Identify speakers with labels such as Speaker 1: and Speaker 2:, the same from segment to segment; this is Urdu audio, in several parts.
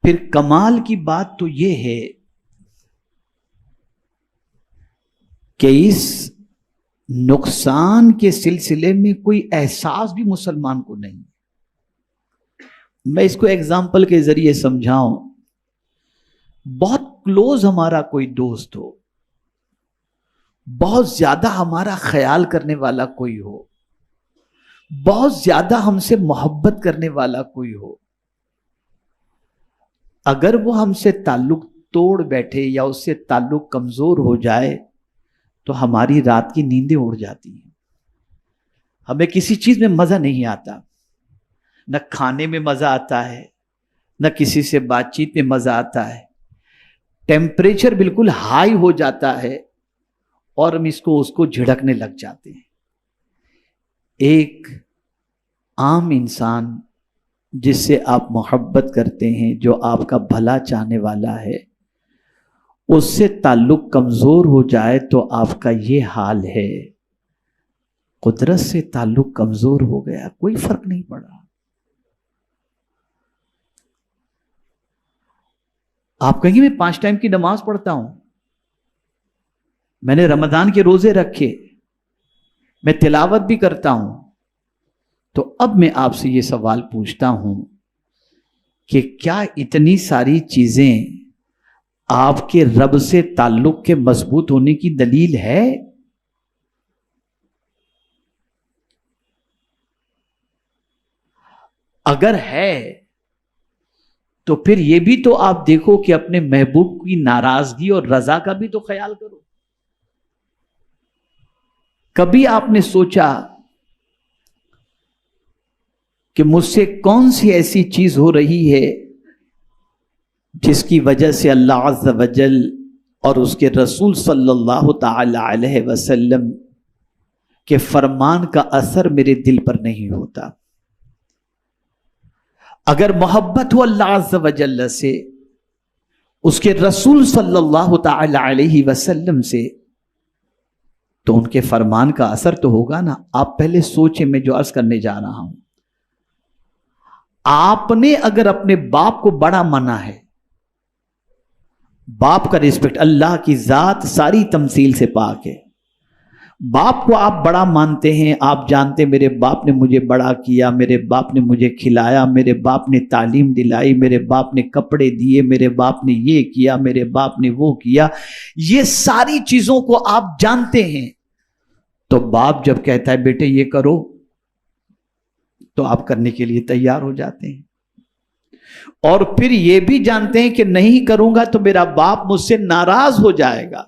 Speaker 1: پھر کمال کی بات تو یہ ہے کہ اس نقصان کے سلسلے میں کوئی احساس بھی مسلمان کو نہیں. میں اس کو ایگزامپل کے ذریعے سمجھاؤں. بہت کلوز ہمارا کوئی دوست ہو، بہت زیادہ ہمارا خیال کرنے والا کوئی ہو، بہت زیادہ ہم سے محبت کرنے والا کوئی ہو، اگر وہ ہم سے تعلق توڑ بیٹھے یا اس سے تعلق کمزور ہو جائے تو ہماری رات کی نیندیں اڑ جاتی ہیں. ہمیں کسی چیز میں مزہ نہیں آتا، نہ کھانے میں مزہ آتا ہے، نہ کسی سے بات چیت میں مزہ آتا ہے. ٹیمپریچر بالکل ہائی ہو جاتا ہے اور ہم اس کو جھڑکنے لگ جاتے ہیں. ایک عام انسان جس سے آپ محبت کرتے ہیں، جو آپ کا بھلا چاہنے والا ہے، اس سے تعلق کمزور ہو جائے تو آپ کا یہ حال ہے. قدرت سے تعلق کمزور ہو گیا، کوئی فرق نہیں پڑا. آپ کہیں گے میں 5 ٹائم کی نماز پڑھتا ہوں، میں نے رمضان کے روزے رکھے، میں تلاوت بھی کرتا ہوں. تو اب میں آپ سے یہ سوال پوچھتا ہوں کہ کیا اتنی ساری چیزیں آپ کے رب سے تعلق کے مضبوط ہونے کی دلیل ہے؟ اگر ہے تو پھر یہ بھی تو آپ دیکھو کہ اپنے محبوب کی ناراضگی اور رضا کا بھی تو خیال کرو. کبھی آپ نے سوچا کہ مجھ سے کون سی ایسی چیز ہو رہی ہے جس کی وجہ سے اللہ عز و جل اور اس کے رسول صلی اللہ تعالی علیہ وسلم کے فرمان کا اثر میرے دل پر نہیں ہوتا؟ اگر محبت ہو اللہ عز و جل سے، اس کے رسول صلی اللہ تعالی علیہ وسلم سے، تو ان کے فرمان کا اثر تو ہوگا نا. آپ پہلے سوچیں، میں جو عرض کرنے جا رہا ہوں. آپ نے اگر اپنے باپ کو بڑا مانا ہے، باپ کا رسپیکٹ، اللہ کی ذات ساری تمثیل سے پاک ہے، باپ کو آپ بڑا مانتے ہیں، آپ جانتے میرے باپ نے مجھے بڑا کیا، میرے باپ نے مجھے کھلایا، میرے باپ نے تعلیم دلائی، میرے باپ نے کپڑے دیے، میرے باپ نے یہ کیا، میرے باپ نے وہ کیا، یہ ساری چیزوں کو آپ جانتے ہیں. تو باپ جب کہتا ہے بیٹے یہ کرو تو آپ کرنے کے لیے تیار ہو جاتے ہیں. اور پھر یہ بھی جانتے ہیں کہ نہیں کروں گا تو میرا باپ مجھ سے ناراض ہو جائے گا.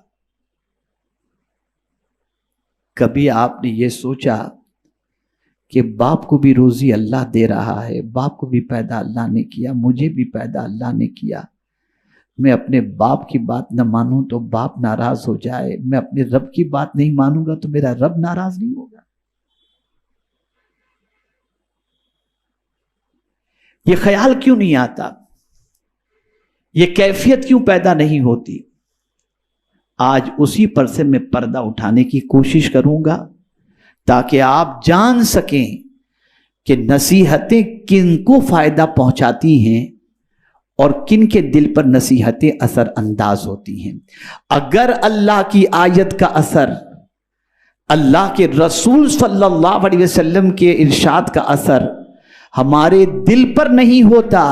Speaker 1: کبھی آپ نے یہ سوچا کہ باپ کو بھی روزی اللہ دے رہا ہے، باپ کو بھی پیدا اللہ نے کیا، مجھے بھی پیدا اللہ نے کیا، میں اپنے باپ کی بات نہ مانوں تو باپ ناراض ہو جائے، میں اپنے رب کی بات نہیں مانوں گا تو میرا رب ناراض نہیں ہوگا؟ یہ خیال کیوں نہیں آتا؟ یہ کیفیت کیوں پیدا نہیں ہوتی؟ آج اسی پر سے میں پردہ اٹھانے کی کوشش کروں گا تاکہ آپ جان سکیں کہ نصیحتیں کن کو فائدہ پہنچاتی ہیں اور کن کے دل پر نصیحتیں اثر انداز ہوتی ہیں. اگر اللہ کی آیت کا اثر، اللہ کے رسول صلی اللہ علیہ وسلم کے ارشاد کا اثر ہمارے دل پر نہیں ہوتا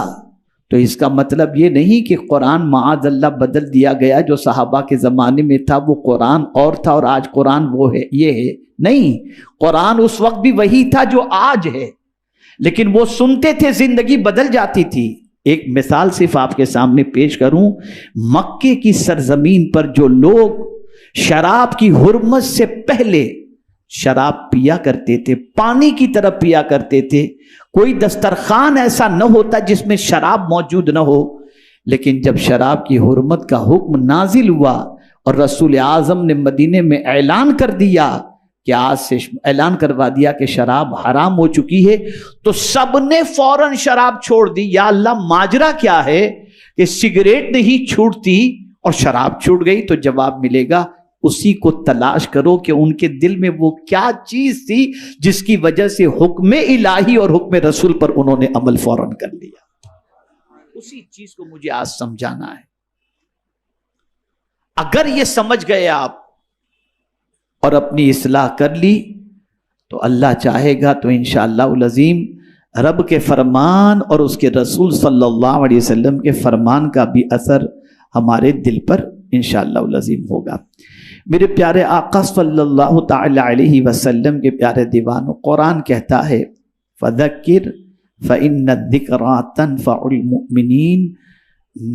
Speaker 1: تو اس کا مطلب یہ نہیں کہ قرآن معاذ اللہ بدل دیا گیا. جو صحابہ کے زمانے میں تھا وہ قرآن اور تھا اور آج قرآن وہ ہے، یہ ہے نہیں. قرآن اس وقت بھی وہی تھا جو آج ہے، لیکن وہ سنتے تھے، زندگی بدل جاتی تھی. ایک مثال صرف آپ کے سامنے پیش کروں. مکے کی سرزمین پر جو لوگ شراب کی حرمت سے پہلے شراب پیا کرتے تھے، پانی کی طرح پیا کرتے تھے، کوئی دسترخوان ایسا نہ ہوتا جس میں شراب موجود نہ ہو. لیکن جب شراب کی حرمت کا حکم نازل ہوا اور رسول اعظم نے مدینے میں اعلان کر دیا کہ آج سے اعلان کروا دیا کہ شراب حرام ہو چکی ہے، تو سب نے فوراً شراب چھوڑ دی. یا اللہ ماجرا کیا ہے کہ سگریٹ نہیں چھوٹتی اور شراب چھوٹ گئی؟ تو جواب ملے گا اسی کو تلاش کرو کہ ان کے دل میں وہ کیا چیز تھی جس کی وجہ سے حکم الہی اور حکم رسول پر انہوں نے عمل فوراً کر لیا. اسی چیز کو مجھے آج سمجھانا ہے. اگر یہ سمجھ گئے آپ اور اپنی اصلاح کر لی تو اللہ چاہے گا تو انشاءاللہ العظیم رب کے فرمان اور اس کے رسول صلی اللہ علیہ وسلم کے فرمان کا بھی اثر ہمارے دل پر انشاءاللہ العظیم ہوگا. میرے پیارے آقا صلی اللہ تعالی علیہ وسلم کے پیارے دیوانوں، قرآن کہتا ہے فَذَكِّرْ فَإِنَّ الذِّكْرَىٰ تَنفَعُ الْمُؤْمِنِينَ،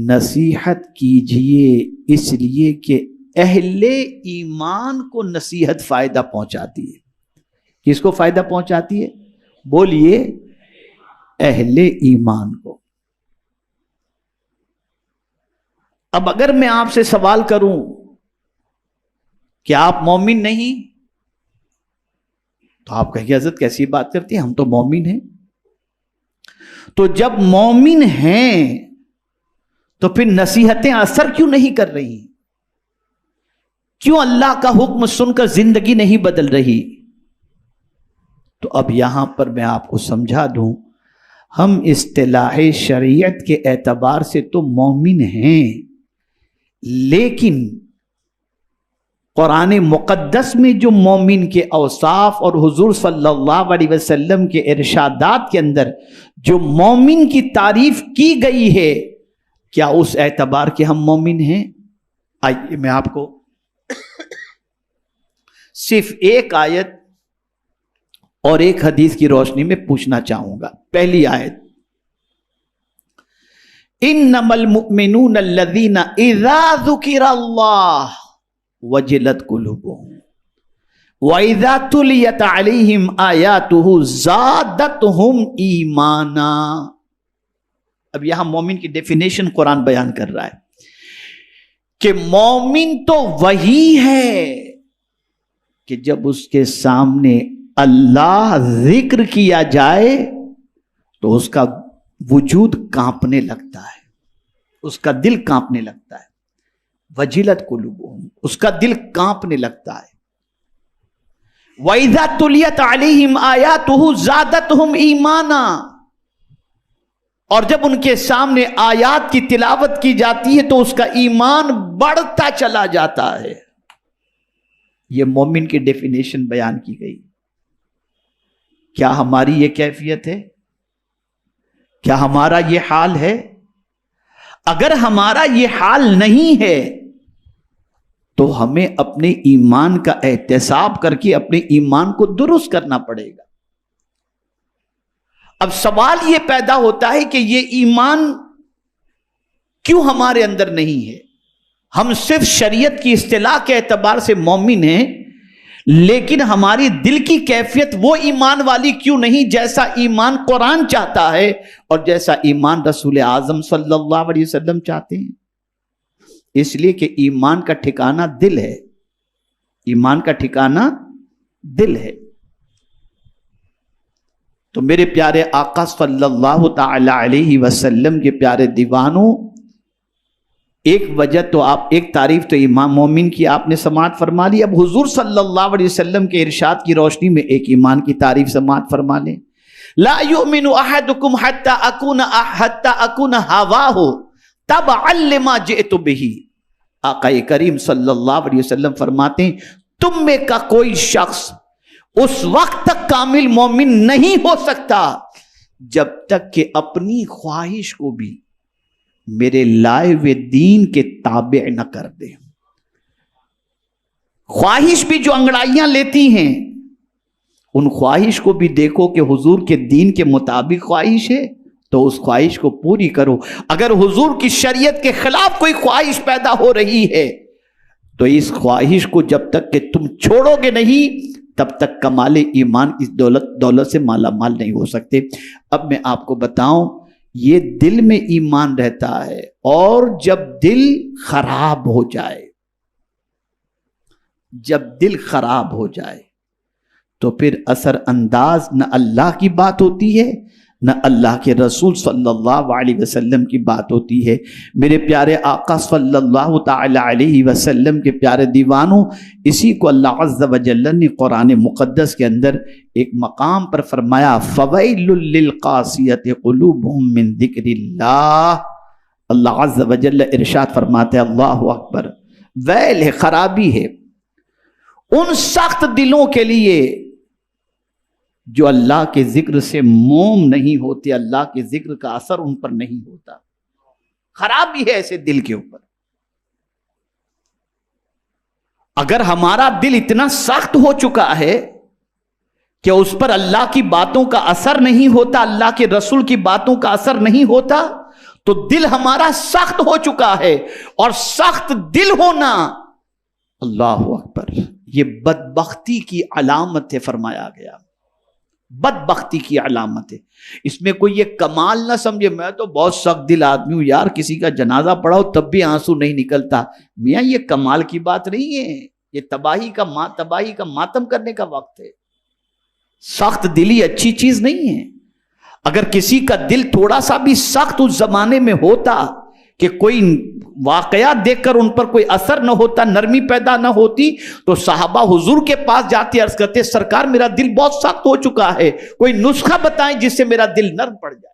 Speaker 1: نصیحت کیجئے اس لیے کہ اہل ایمان کو نصیحت فائدہ پہنچاتی ہے. کس کو فائدہ پہنچاتی ہے؟ بولیے، اہل ایمان کو. اب اگر میں آپ سے سوال کروں کہ آپ مومن نہیں، تو آپ کہیں گے حضرت کیسی بات کرتی ہیں، ہم تو مومن ہیں. تو جب مومن ہیں تو پھر نصیحتیں اثر کیوں نہیں کر رہی؟ کیوں اللہ کا حکم سن کر زندگی نہیں بدل رہی؟ تو اب یہاں پر میں آپ کو سمجھا دوں، ہم اصطلاح شریعت کے اعتبار سے تو مومن ہیں، لیکن قرآن مقدس میں جو مومن کے اوصاف اور حضور صلی اللہ علیہ وسلم کے ارشادات کے اندر جو مومن کی تعریف کی گئی ہے، کیا اس اعتبار کے ہم مومن ہیں؟ آئیے میں آپ کو صرف ایک آیت اور ایک حدیث کی روشنی میں پوچھنا چاہوں گا. پہلی آیت، انما المؤمنون الذین اذا ذکر اللہ وجلت قلوبهم واذا تلیت علیہم آیاتہ زادتہم ایمانا. اب یہاں مومن کی ڈیفینیشن قرآن بیان کر رہا ہے کہ مومن تو وہی ہے کہ جب اس کے سامنے اللہ ذکر کیا جائے تو اس کا وجود کانپنے لگتا ہے، اس کا دل کانپنے لگتا ہے. وجلت قلوبہم، اس کا دل کانپنے لگتا ہے. وَإِذَا تُلِيَتْ عَلَيْهِمْ آيَاتُهُ زَادَتْهُمْ ایمانا، اور جب ان کے سامنے آیات کی تلاوت کی جاتی ہے تو اس کا ایمان بڑھتا چلا جاتا ہے. یہ مومن کی ڈیفینیشن بیان کی گئی. کیا ہماری یہ کیفیت ہے؟ کیا ہمارا یہ حال ہے؟ اگر ہمارا یہ حال نہیں ہے تو ہمیں اپنے ایمان کا احتساب کر کے اپنے ایمان کو درست کرنا پڑے گا. اب سوال یہ پیدا ہوتا ہے کہ یہ ایمان کیوں ہمارے اندر نہیں ہے؟ ہم صرف شریعت کی اصطلاح کے اعتبار سے مومن ہیں، لیکن ہماری دل کی کیفیت وہ ایمان والی کیوں نہیں جیسا ایمان قرآن چاہتا ہے اور جیسا ایمان رسول اعظم صلی اللہ علیہ وسلم چاہتے ہیں؟ اس لیے کہ ایمان کا ٹھکانہ دل ہے. ایمان کا ٹھکانہ دل ہے. تو میرے پیارے آقا صلی اللہ تعالی علیہ وسلم کے پیارے دیوانوں، ایک وجہ تو آپ، ایک تعریف تو ایمان مومن کی آپ نے سماعت فرما لی. اب حضور صلی اللہ علیہ وسلم کے ارشاد کی روشنی میں ایک ایمان کی تعریف سماعت فرما لیں. لا یؤمن احدکم حتی اکون ہواہ تبعا لما جئت بہ. آقا کریم صلی اللہ علیہ وسلم فرماتے ہیں تم میں کا کوئی شخص اس وقت تک کامل مومن نہیں ہو سکتا جب تک کہ اپنی خواہش کو بھی میرے لائے ہوئے دین کے تابع نہ کر دے. خواہش بھی جو انگڑائیاں لیتی ہیں، ان خواہش کو بھی دیکھو کہ حضور کے دین کے مطابق خواہش ہے تو اس خواہش کو پوری کرو. اگر حضور کی شریعت کے خلاف کوئی خواہش پیدا ہو رہی ہے تو اس خواہش کو جب تک کہ تم چھوڑو گے نہیں تب تک کمال ایمان اس دولت سے مالا مال نہیں ہو سکتے. اب میں آپ کو بتاؤں، یہ دل میں ایمان رہتا ہے، اور جب دل خراب ہو جائے، جب دل خراب ہو جائے تو پھر اثر انداز نہ اللہ کی بات ہوتی ہے نہ اللہ کے رسول صلی اللہ علیہ وسلم کی بات ہوتی ہے. میرے پیارے آقا صلی اللہ تعالی علیہ وسلم کے پیارے دیوانوں، اسی کو اللہ عز و جل نے قرآن مقدس کے اندر ایک مقام پر فرمایا فَوَيْلٌ لِّلْقَاسِيَةِ قُلُوبُهُم مِّن ذِكْرِ اللَّهِ اللہ عز و جل ارشاد فرماتے ہیں، اللہ اکبر، ویل ہے، خرابی ہے ان سخت دلوں کے لیے جو اللہ کے ذکر سے موم نہیں ہوتے، اللہ کے ذکر کا اثر ان پر نہیں ہوتا. خرابی ہے ایسے دل کے اوپر. اگر ہمارا دل اتنا سخت ہو چکا ہے کہ اس پر اللہ کی باتوں کا اثر نہیں ہوتا، اللہ کے رسول کی باتوں کا اثر نہیں ہوتا، تو دل ہمارا سخت ہو چکا ہے. اور سخت دل ہونا، اللہ اکبر، یہ بدبختی کی علامت ہے، فرمایا گیا بدبختی کی علامت ہے. اس میں کوئی یہ کمال نہ سمجھے میں تو بہت سخت دل آدمی ہوں یار، کسی کا جنازہ پڑھاؤ تب بھی آنسو نہیں نکلتا. میاں یہ کمال کی بات نہیں ہے، یہ تباہی کا ماتم کرنے کا وقت ہے. سخت دلی اچھی چیز نہیں ہے. اگر کسی کا دل تھوڑا سا بھی سخت اس زمانے میں ہوتا کہ کوئی واقعات دیکھ کر ان پر کوئی اثر نہ ہوتا، نرمی پیدا نہ ہوتی، تو صحابہ حضور کے پاس جاتے عرض کرتے، سرکار میرا دل بہت سخت ہو چکا ہے، کوئی نسخہ بتائیں جس سے میرا دل نرم پڑ جائے.